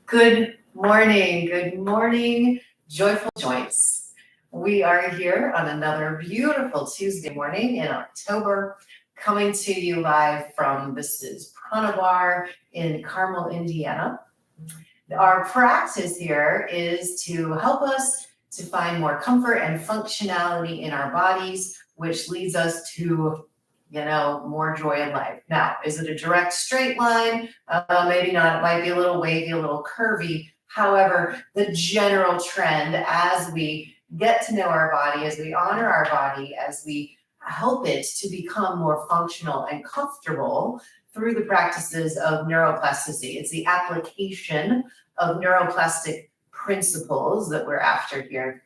Good morning, joyful joints. We are here on another beautiful Tuesday morning in October, coming to you live from this is Prana Bar in Carmel, Indiana. Our practice here is to help us to find more comfort and functionality in our bodies, which leads us to more joy in life. Now, is it a direct straight line? Maybe not. It might be a little wavy, a little curvy. However, the general trend as we get to know our body, as we honor our body, as we help it to become more functional and comfortable through the practices of neuroplasticity. It's the application of neuroplastic principles that we're after here.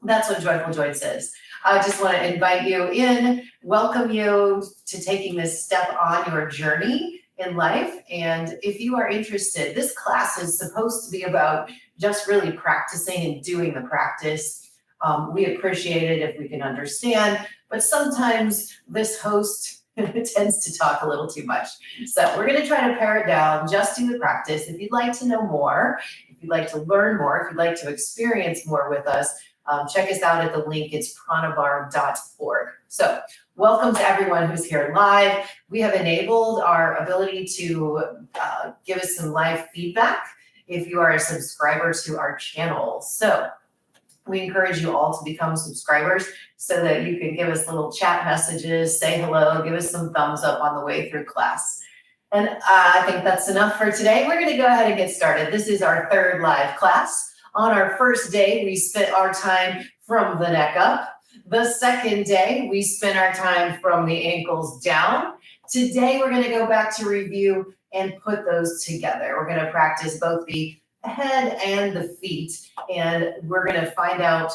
That's what Joyful Joints is. I just want to invite you in, welcome you to taking this step on your journey in life. And if you are interested, this class is supposed to be about just really practicing and doing the practice. We appreciate it if we can understand, but sometimes this host tends to talk a little too much. So we're going to try to pare it down, just do the practice. If you'd like to know more, if you'd like to learn more, if you'd like to experience more with us, check us out at the link. It's pranabar.org. So welcome to everyone who's here live. We have enabled our ability to give us some live feedback if you are a subscriber to our channel. So we encourage you all to become subscribers so that you can give us little chat messages, say hello, give us some thumbs up on the way through class. And I think that's enough for today. We're going to go ahead and get started. This is our third live class. On our first day, we spent our time from the neck up. The second day, we spent our time from the ankles down. Today, we're going to go back to review and put those together. We're going to practice both the head and the feet, and we're going to find out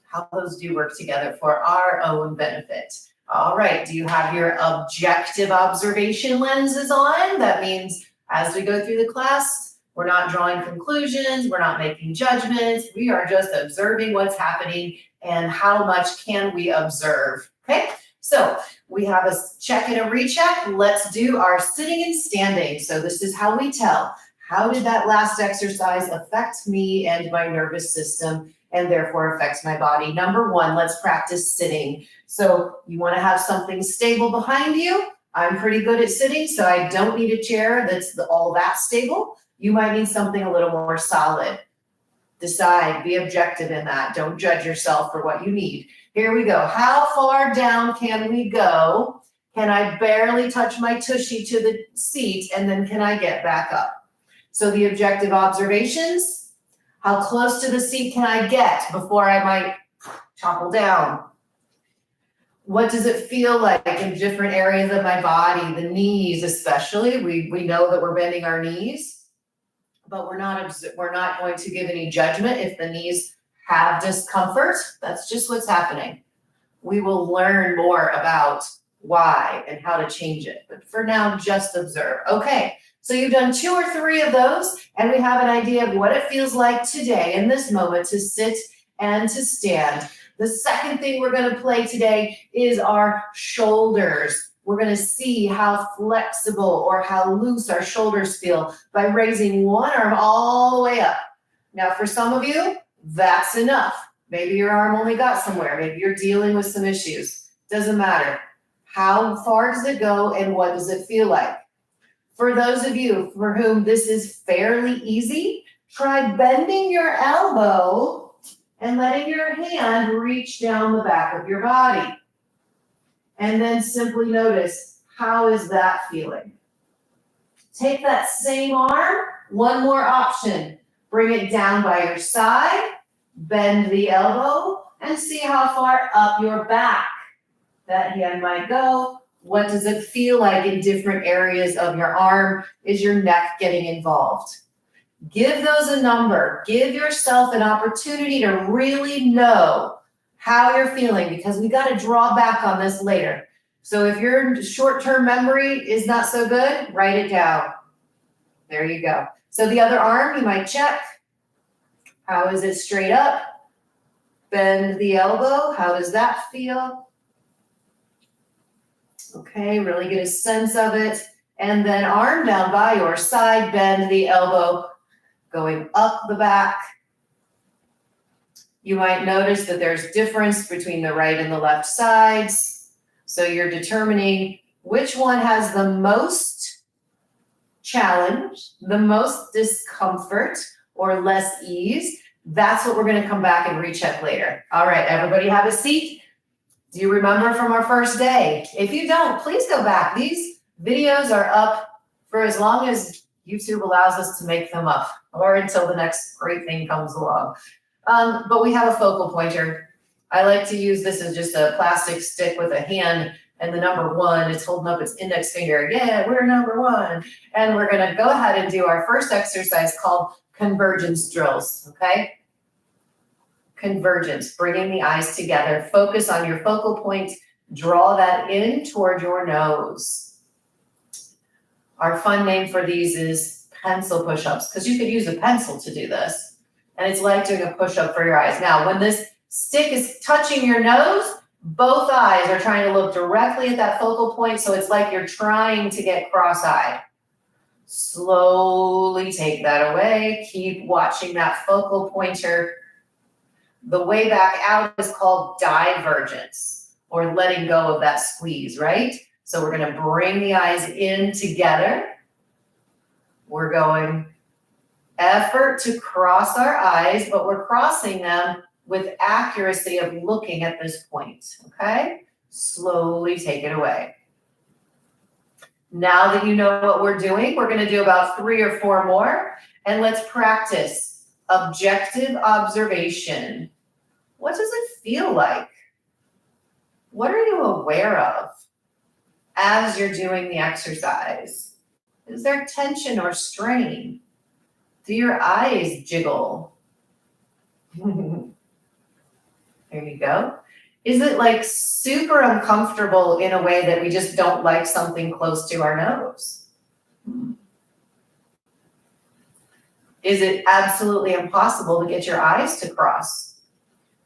how those do work together for our own benefit. All right, do you have your objective observation lenses on? That means as we go through the class, we're not drawing conclusions, we're not making judgments, we are just observing what's happening and how much can we observe, okay? So we have a check and a recheck. Let's do our sitting and standing. So this is how we tell. How did that last exercise affect me and my nervous system and therefore affects my body? Number one, let's practice sitting. So you wanna have something stable behind you. I'm pretty good at sitting, so I don't need a chair that's all that stable. You might need something a little more solid. Decide, be objective in that. Don't judge yourself for what you need. Here we go. How far down can we go? Can I barely touch my tushy to the seat, and then can I get back up? So the objective observations, how close to the seat can I get before I might topple down? What does it feel like in different areas of my body? The knees especially. We know that we're bending our knees. But we're not going to give any judgment if the knees have discomfort. That's just what's happening. We will learn more about why and how to change it. But for now, just observe. Okay, so you've done 2 or 3 of those, and we have an idea of what it feels like today in this moment to sit and to stand. The second thing we're going to play today is our shoulders. We're going to see how flexible or how loose our shoulders feel by raising one arm all the way up. Now, for some of you, that's enough. Maybe your arm only got somewhere. Maybe you're dealing with some issues. Doesn't matter. How far does it go and what does it feel like? For those of you for whom this is fairly easy, try bending your elbow and letting your hand reach down the back of your body. And then simply notice, how is that feeling? Take that same arm, one more option. Bring it down by your side, bend the elbow, and see how far up your back that hand might go. What does it feel like in different areas of your arm? Is your neck getting involved? Give those a number. Give yourself an opportunity to really know how you're feeling, because we got to draw back on this later. So if your short-term memory is not so good, write it down. There you go. So the other arm, you might check. How is it straight up? Bend the elbow. How does that feel? Okay, really get a sense of it. And then arm down by your side, bend the elbow. going up the back. You might notice that there's difference between the right and the left sides. So you're determining which one has the most challenge, the most discomfort, or less ease. That's what we're going to come back and recheck later. All right, everybody have a seat. Do you remember from our first day? If you don't, please go back. These videos are up for as long as YouTube allows us to make them up, or until the next great thing comes along. But we have a focal pointer. I like to use this as just a plastic stick with a hand and the number 1. It's holding up its index finger. Yeah, we're number 1. And we're going to go ahead and do our first exercise called convergence drills, okay? Convergence, bringing the eyes together. Focus on your focal point. Draw that in toward your nose. Our fun name for these is pencil push-ups, because you could use a pencil to do this. And it's like doing a push-up for your eyes. Now, when this stick is touching your nose, both eyes are trying to look directly at that focal point, so it's like you're trying to get cross-eyed. Slowly take that away. Keep watching that focal pointer. The way back out is called divergence, or letting go of that squeeze, right? So we're going to bring the eyes in together. We're going effort to cross our eyes, but we're crossing them with accuracy of looking at this point, okay? Slowly take it away. Now that you know what we're doing, we're going to do about 3 or 4 more, and let's practice objective observation. What does it feel like? What are you aware of as you're doing the exercise? Is there tension or strain? Do your eyes jiggle? There you go. Is it like super uncomfortable in a way that we just don't like something close to our nose? Is it absolutely impossible to get your eyes to cross?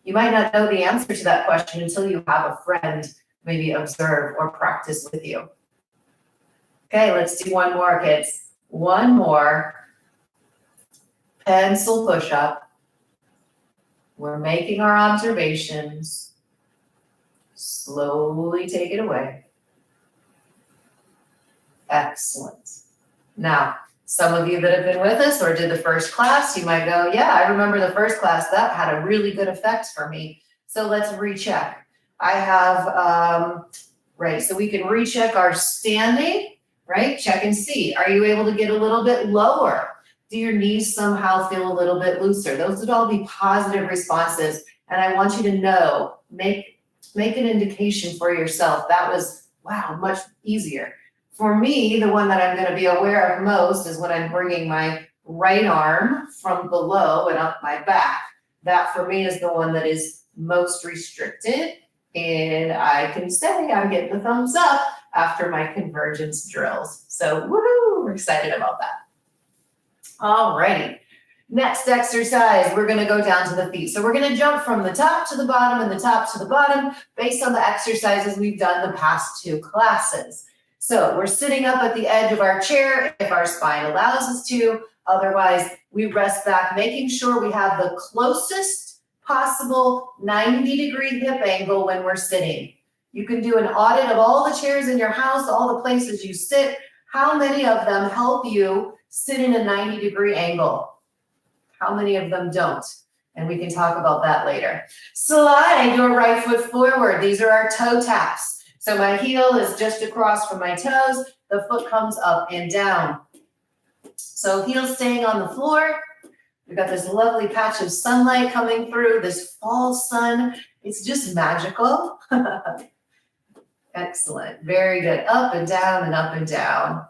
You might not know the answer to that question until you have a friend maybe observe or practice with you. Okay, let's do 1 more, kids. 1 more. Pencil push-up. We're making our observations. Slowly take it away. Excellent. Now, some of you that have been with us or did the first class, you might go, yeah, I remember the first class. That had a really good effect for me. So let's recheck. I have, right, so we can recheck our standing, right? Check and see. Are you able to get a little bit lower? Do your knees somehow feel a little bit looser? Those would all be positive responses. And I want you to know, make an indication for yourself. That was, wow, much easier. For me, the one that I'm going to be aware of most is when I'm bringing my right arm from below and up my back. That for me is the one that is most restricted. And I can say I'm getting the thumbs up after my convergence drills. So woohoo, we're excited about that. All righty. Next exercise, we're going to go down to the feet. So we're going to jump from the top to the bottom and the top to the bottom based on the exercises we've done the past 2 classes. So we're sitting up at the edge of our chair if our spine allows us to. Otherwise, we rest back, making sure we have the closest possible 90-degree hip angle when we're sitting. You can do an audit of all the chairs in your house, all the places you sit. How many of them help you sit in a 90-degree angle? How many of them don't? And we can talk about that later. Slide your right foot forward. These are our toe taps. So my heel is just across from my toes. The foot comes up and down. So heel staying on the floor. We've got this lovely patch of sunlight coming through, this fall sun. It's just magical. Excellent. Very good. Up and down and up and down.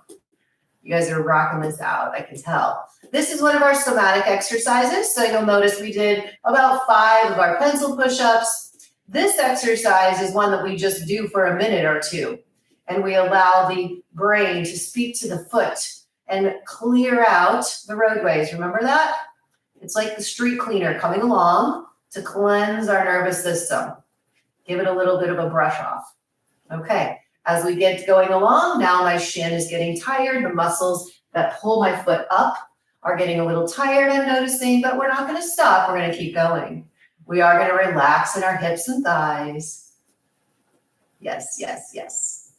You guys are rocking this out, I can tell. This is one of our somatic exercises. So you'll notice we did about 5 of our pencil push-ups. This exercise is one that we just do for a minute or 2. And we allow the brain to speak to the foot and clear out the roadways. Remember that? It's like the street cleaner coming along to cleanse our nervous system. Give it a little bit of a brush off. Okay. As we get going along, now my shin is getting tired. The muscles that pull my foot up are getting a little tired, I'm noticing, but we're not going to stop. We're going to keep going. We are going to relax in our hips and thighs. Yes, yes, yes.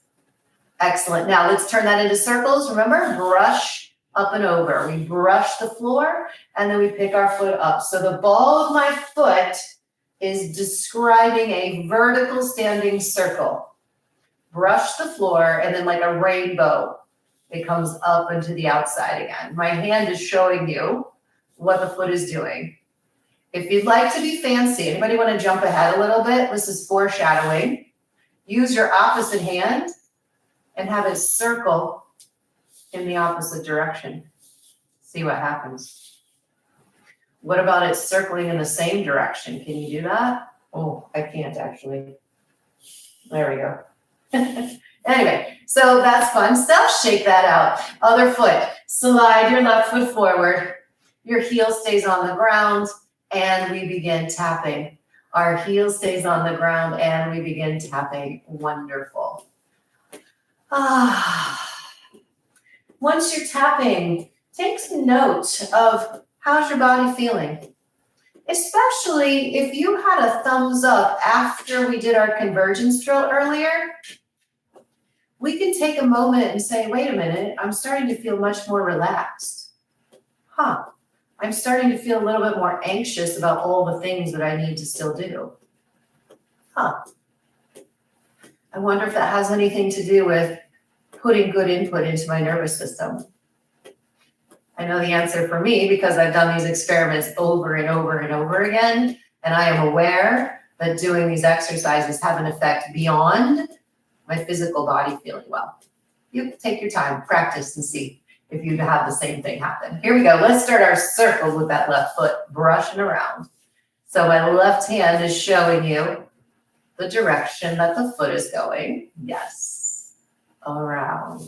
Excellent. Now let's turn that into circles. Remember, brush up and over. We brush the floor and then we pick our foot up. So the ball of my foot is describing a vertical standing circle. Brush the floor and then like a rainbow, it comes up into the outside again. My hand is showing you what the foot is doing. If you'd like to be fancy, anybody want to jump ahead a little bit? This is foreshadowing. Use your opposite hand and have it circle in the opposite direction. See what happens. What about it circling in the same direction? Can you do that? Oh, I can't actually. There we go. Anyway, so that's fun stuff. Shake that out. Other foot. Slide your left foot forward. Your heel stays on the ground and we begin tapping. Our heel stays on the ground and we begin tapping. Wonderful. Once you're tapping, take some note of how's your body feeling. Especially if you had a thumbs up after we did our convergence drill earlier, we can take a moment and say, wait a minute, I'm starting to feel much more relaxed. I'm starting to feel a little bit more anxious about all the things that I need to still do. I wonder if that has anything to do with putting good input into my nervous system. I know the answer for me because I've done these experiments over and over and over again, and I am aware that doing these exercises have an effect beyond my physical body feeling well. You take your time, practice, and see if you have the same thing happen. Here we go. Let's start our circle with that left foot brushing around. So my left hand is showing you the direction that the foot is going. Yes. Around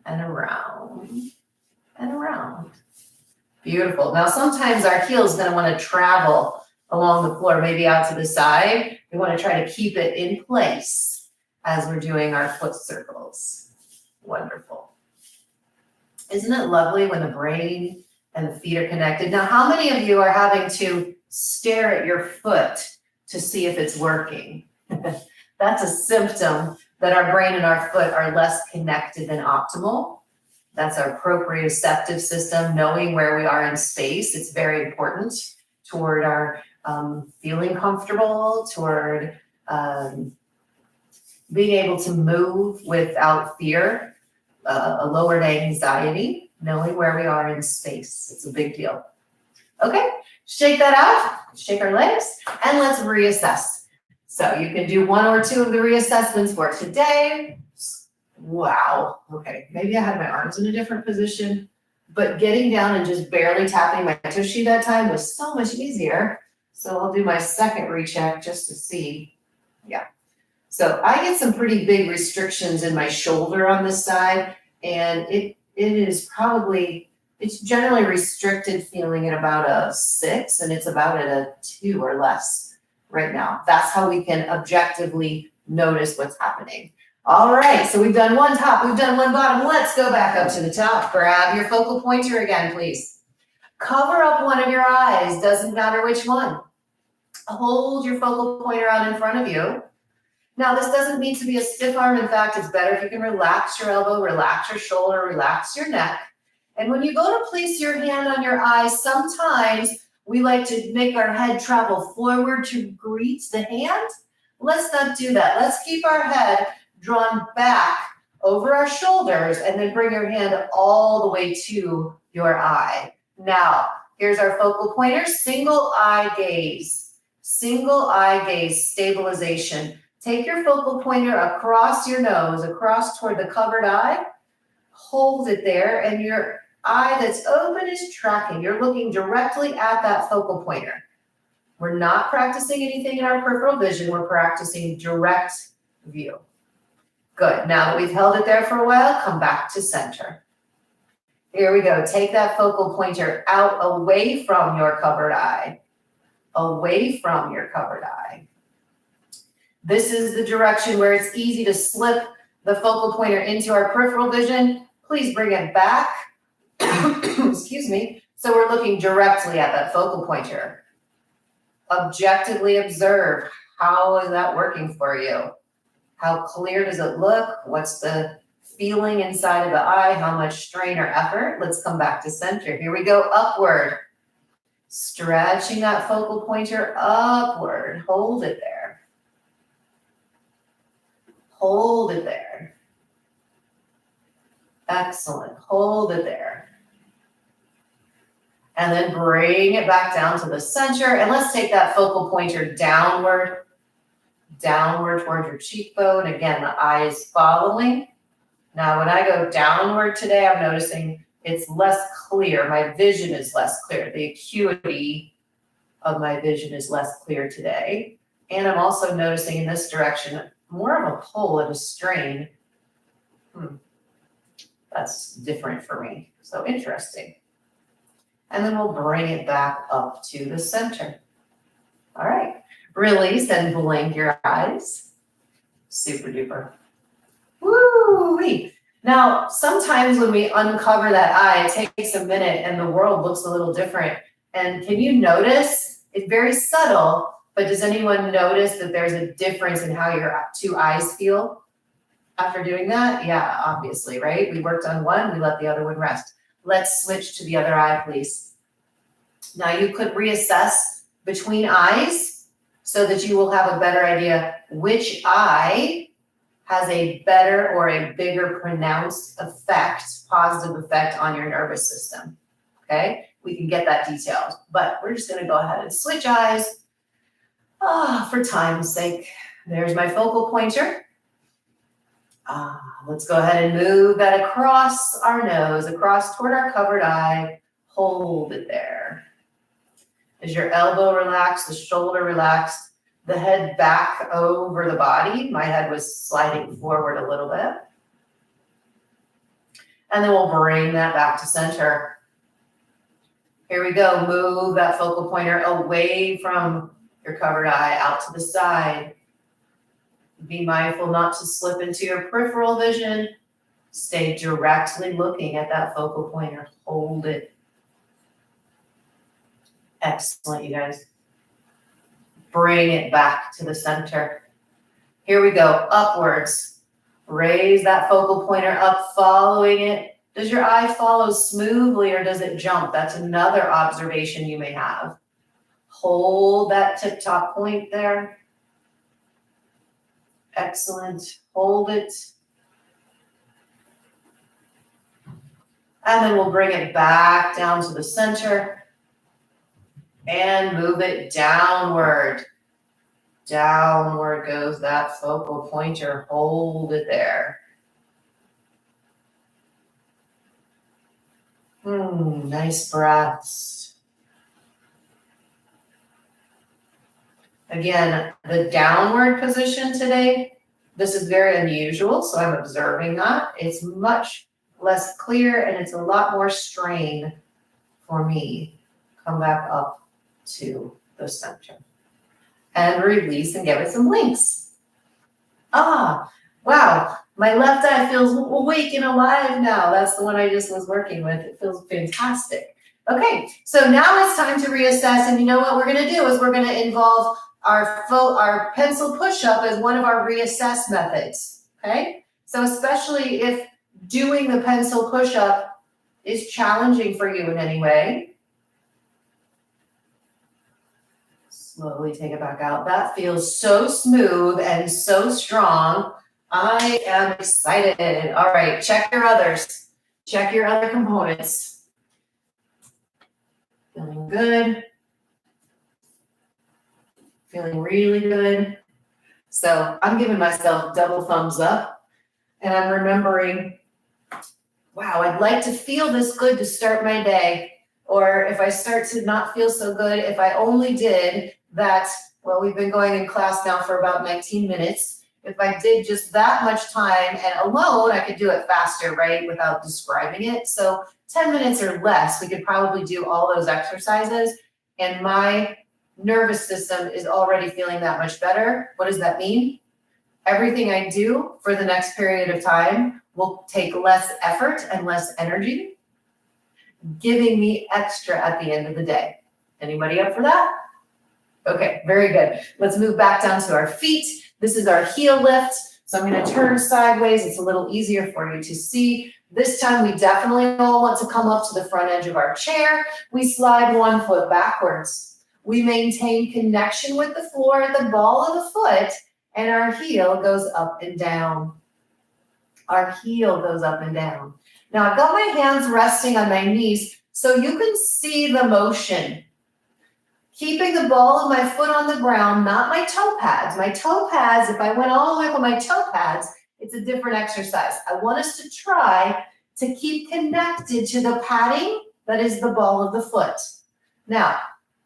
and around and around. Beautiful. Now sometimes our heel is going to want to travel along the floor, maybe out to the side. We want to try to keep it in place as we're doing our foot circles. Wonderful. Isn't it lovely when the brain and the feet are connected? Now, how many of you are having to stare at your foot to see if it's working? That's a symptom that our brain and our foot are less connected than optimal. That's our proprioceptive system, knowing where we are in space. It's very important toward our feeling comfortable, toward being able to move without fear. A lowered anxiety, knowing where we are in space. It's a big deal. Okay, shake that out, shake our legs, and let's reassess. So you can do one or two of the reassessments for today. Wow, okay, maybe I had my arms in a different position, but getting down and just barely tapping my tushy that time was so much easier. So I'll do my second recheck just to see. Yeah. So I get some pretty big restrictions in my shoulder on this side, and it's generally restricted feeling at about a 6, and it's about at a 2 or less right now. That's how we can objectively notice what's happening. All right, so we've done one top, we've done one bottom. Let's go back up to the top. Grab your focal pointer again, please. Cover up one of your eyes, doesn't matter which one. Hold your focal pointer out in front of you. Now, this doesn't need to be a stiff arm. In fact, it's better if you can relax your elbow, relax your shoulder, relax your neck. And when you go to place your hand on your eyes, sometimes we like to make our head travel forward to greet the hand. Let's not do that. Let's keep our head drawn back over our shoulders and then bring your hand all the way to your eye. Now, here's our focal pointer, single eye gaze, stabilization. Take your focal pointer across your nose, across toward the covered eye. Hold it there, and your eye that's open is tracking. You're looking directly at that focal pointer. We're not practicing anything in our peripheral vision. We're practicing direct view. Good. Now that we've held it there for a while, come back to center. Here we go. Take that focal pointer out away from your covered eye. Away from your covered eye. This is the direction where it's easy to slip the focal pointer into our peripheral vision. Please bring it back, excuse me, So we're looking directly at that focal pointer. Objectively observe, how is that working for you? How clear does it look? What's the feeling inside of the eye? How much strain or effort? Let's come back to center. Here we go, upward. Stretching that focal pointer upward. Hold it there. Hold it there. Excellent. Hold it there. And then bring it back down to the center. And let's take that focal pointer downward, downward toward your cheekbone. Again, the eye is following. Now, when I go downward today, I'm noticing it's less clear. My vision is less clear. The acuity of my vision is less clear today. And I'm also noticing in this direction, more of a pull and a strain. That's different for me. So interesting. And then we'll bring it back up to the center. All right. Release and blink your eyes. Super duper. Woo-wee. Now, sometimes when we uncover that eye, it takes a minute and the world looks a little different. And can you notice? It's very subtle, but does anyone notice that there's a difference in how your two eyes feel after doing that? Yeah, obviously, right? We worked on one, we let the other one rest. Let's switch to the other eye, please. Now you could reassess between eyes so that you will have a better idea which eye has a better or a bigger pronounced effect, positive effect on your nervous system, okay? We can get that detailed, but we're just gonna go ahead and switch eyes for time's sake. There's my focal pointer. Let's go ahead and move that across our nose, across toward our covered eye. Hold it there. Is your elbow relaxed, the shoulder relaxed, the head back over the body? My head was sliding forward a little bit. And then we'll bring that back to center. Here we go. Move that focal pointer away from your covered eye out to the side. Be mindful not to slip into your peripheral vision. Stay directly looking at that focal pointer. Hold it. Excellent, you guys. Bring it back to the center. Here we go, upwards. Raise that focal pointer up, following it. Does your eye follow smoothly or does it jump? That's another observation you may have. Hold that tip-top point there. Excellent. Hold it. And then we'll bring it back down to the center and move it downward. Downward goes that focal pointer. Hold it there. Nice breaths. Again, the downward position today, this is very unusual, so I'm observing that. It's much less clear and it's a lot more strain for me. Come back up to the center. And release and give it some blinks. Wow. My left eye feels awake and alive now. That's the one I just was working with. It feels fantastic. Okay, so now it's time to reassess. And you know what we're going to do is we're going to involve our pencil push-up as one of our reassess methods. Okay, so especially if doing the pencil push-up is challenging for you in any way, slowly take it back out. That feels so smooth and so strong. I am excited. All right, check your others. Check your other components. Feeling good. Feeling really good. So I'm giving myself double thumbs up. And I'm remembering, wow, I'd like to feel this good to start my day. Or if I start to not feel so good, if I only did that, well, we've been going in class now for about 19 minutes. If I did just that much time and alone, I could do it faster, right, without describing it. So 10 minutes or less, we could probably do all those exercises. And my nervous system is already feeling that much better. What does that mean? Everything I do for the next period of time will take less effort and less energy. giving me extra at the end of the day. Anybody up for that? Okay, very good. Let's move back down to our feet. This is our heel lift. So I'm going to turn sideways. It's a little easier for you to see. This time we definitely all want to come up to the front edge of our chair. We slide one foot backwards. We maintain connection with the floor at the ball of the foot, and our heel goes up and down. Our heel goes up and down. Now I've got my hands resting on my knees so you can see the motion. Keeping the ball of my foot on the ground, not my toe pads. My toe pads, if I went all the way up on my toe pads, it's a different exercise. I want us to try to keep connected to the padding that is the ball of the foot. Now,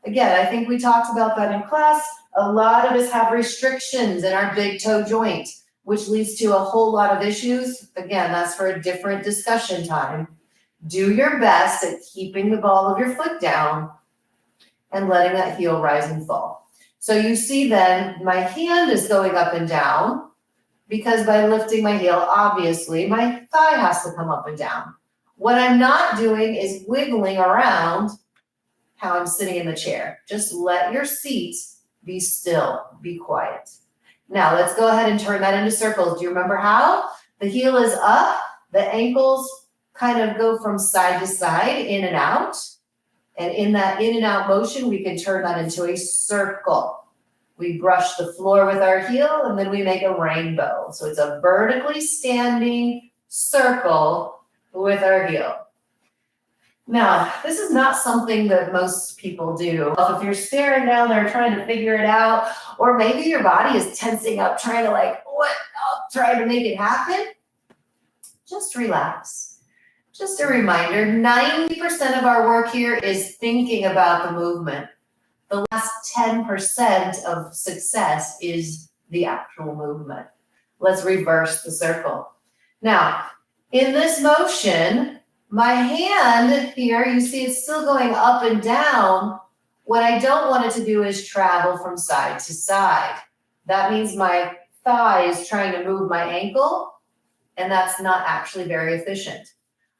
again, I think we talked about that in class. A lot of us have restrictions in our big toe joint, which leads to a whole lot of issues. Again, that's for a different discussion time. Do your best at keeping the ball of your foot down and letting that heel rise and fall. So you see then my hand is going up and down because by lifting my heel, obviously my thigh has to come up and down. What I'm not doing is wiggling around how I'm sitting in the chair. Just let your seat be still, be quiet. Now let's go ahead and turn that into circles. Do you remember how? The heel is up, the ankles kind of go from side to side, in and out. And in that in and out motion, we can turn that into a circle. We brush the floor with our heel and then we make a rainbow. So it's a vertically standing circle with our heel. Now, this is not something that most people do. If you're staring down there trying to figure it out, or maybe your body is tensing up, trying to make it happen, just relax. Just a reminder, 90% of our work here is thinking about the movement. The last 10% of success is the actual movement. Let's reverse the circle. Now, in this motion, my hand here, you see it's still going up and down. What I don't want it to do is travel from side to side. That means my thigh is trying to move my ankle, and that's not actually very efficient.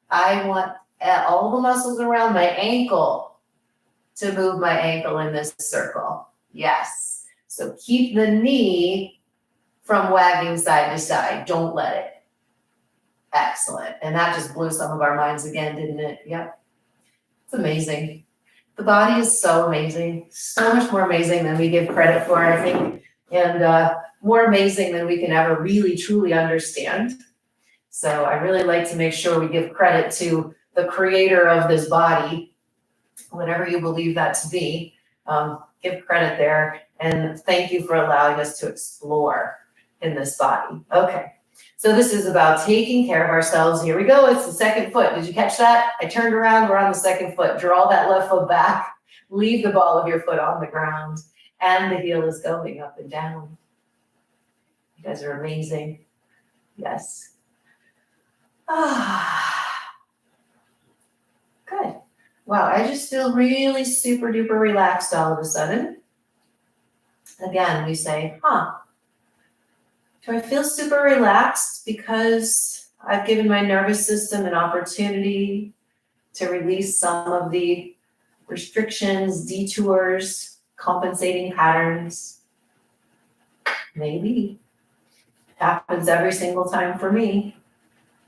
I want all the muscles around my ankle to move my ankle in this circle. Yes. So keep the knee from wagging side to side. Don't let it. Excellent. And that just blew some of our minds again, didn't it? Yep. It's amazing. The body is so amazing. So much more amazing than we give credit for, I think. And more amazing than we can ever really, truly understand. So I really like to make sure we give credit to the creator of this body, whatever you believe that to be. Give credit there, and thank you for allowing us to explore in this body. Okay, so this is about taking care of ourselves. Here we go. It's the second foot. Did you catch that? I turned around. We're on the second foot. Draw that left foot back. Leave the ball of your foot on the ground, and the heel is going up and down. You guys are amazing. Yes. Good. Wow, I just feel really super duper relaxed all of a sudden. Again, we say, do I feel super relaxed because I've given my nervous system an opportunity to release some of the restrictions, detours, compensating patterns? Maybe. It happens every single time for me.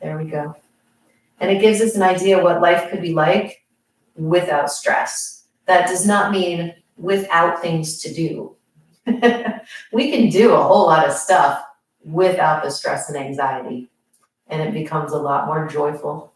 There we go. And it gives us an idea what life could be like without stress. That does not mean without things to do. We can do a whole lot of stuff without the stress and anxiety, and it becomes a lot more joyful.